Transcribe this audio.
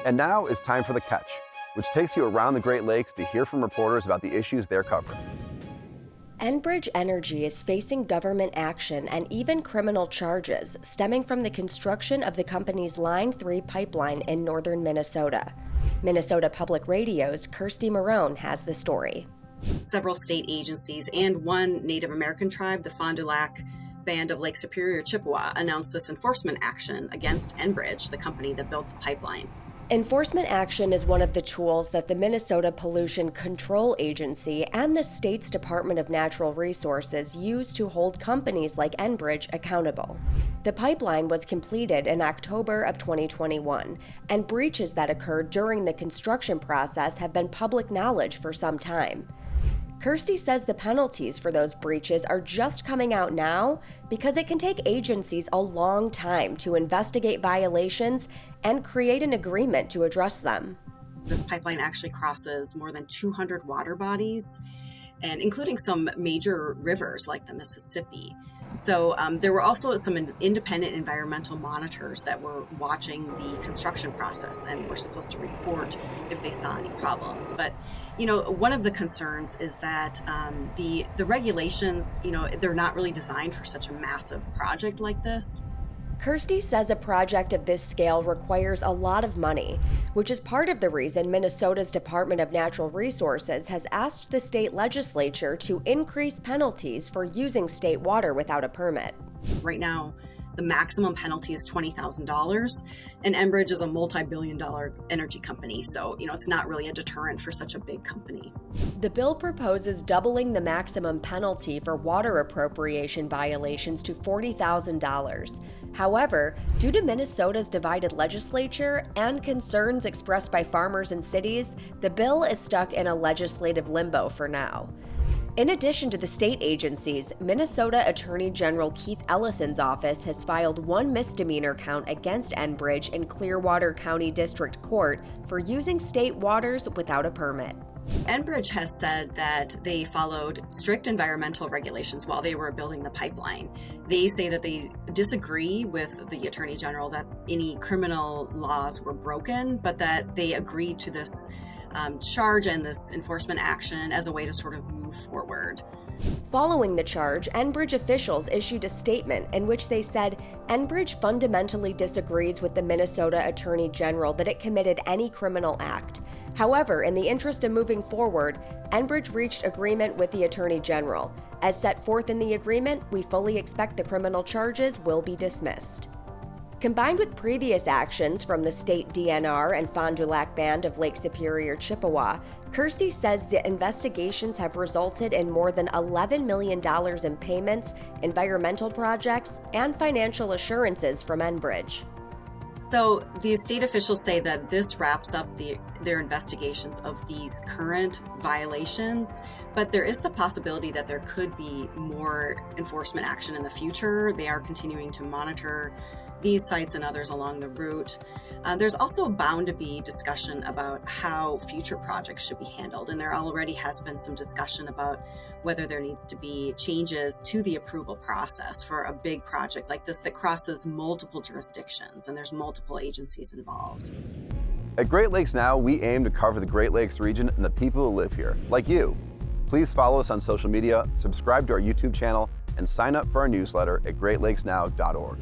And now is time for The Catch, which takes you around the Great Lakes to hear from reporters about the issues they're covering. Enbridge Energy is facing government action and even criminal charges stemming from the construction of the company's Line 3 pipeline in northern Minnesota. Minnesota Public Radio's Kirsty Marone has the story. Several state agencies and one Native American tribe, the Fond du Lac Band of Lake Superior, Chippewa, announced this enforcement action against Enbridge, the company that built the pipeline. Enforcement action is one of the tools that the Minnesota Pollution Control Agency and the state's Department of Natural Resources use to hold companies like Enbridge accountable. The pipeline was completed in October of 2021, and breaches that occurred during the construction process have been public knowledge for some time. Kirsty says the penalties for those breaches are just coming out now because it can take agencies a long time to investigate violations and create an agreement to address them. This pipeline actually crosses more than 200 water bodies, and including some major rivers like the Mississippi. So there were also some independent environmental monitors that were watching the construction process and were supposed to report if they saw any problems. But, one of the concerns is that the regulations, they're not really designed for such a massive project like this. Kirsty says a project of this scale requires a lot of money, which is part of the reason Minnesota's Department of Natural Resources has asked the state legislature to increase penalties for using state water without a permit. Right now, the maximum penalty is $20,000, and Enbridge is a multi-billion-dollar energy company, so it's not really a deterrent for such a big company. The bill proposes doubling the maximum penalty for water appropriation violations to $40,000. However, due to Minnesota's divided legislature and concerns expressed by farmers and cities, the bill is stuck in a legislative limbo for now. In addition to the state agencies, Minnesota Attorney General Keith Ellison's office has filed one misdemeanor count against Enbridge in Clearwater County District Court for using state waters without a permit. Enbridge has said that they followed strict environmental regulations while they were building the pipeline. They say that they disagree with the Attorney General that any criminal laws were broken, but that they agreed to this charge and this enforcement action as a way to sort of move forward. Following the charge, Enbridge officials issued a statement in which they said Enbridge fundamentally disagrees with the Minnesota Attorney General that it committed any criminal act. However, in the interest of moving forward, Enbridge reached agreement with the Attorney General. As set forth in the agreement, we fully expect the criminal charges will be dismissed. Combined with previous actions from the state DNR and Fond du Lac Band of Lake Superior, Chippewa, Kirsty says the investigations have resulted in more than $11 million in payments, environmental projects, and financial assurances from Enbridge. So the state officials say that this wraps up their investigations of these current violations, but there is the possibility that there could be more enforcement action in the future. They are continuing to monitor these sites and others along the route. There's also bound to be discussion about how future projects should be handled, and there already has been some discussion about whether there needs to be changes to the approval process for a big project like this that crosses multiple jurisdictions and there's multiple agencies involved. At Great Lakes Now, we aim to cover the Great Lakes region and the people who live here, like you. Please follow us on social media, subscribe to our YouTube channel, and sign up for our newsletter at greatlakesnow.org.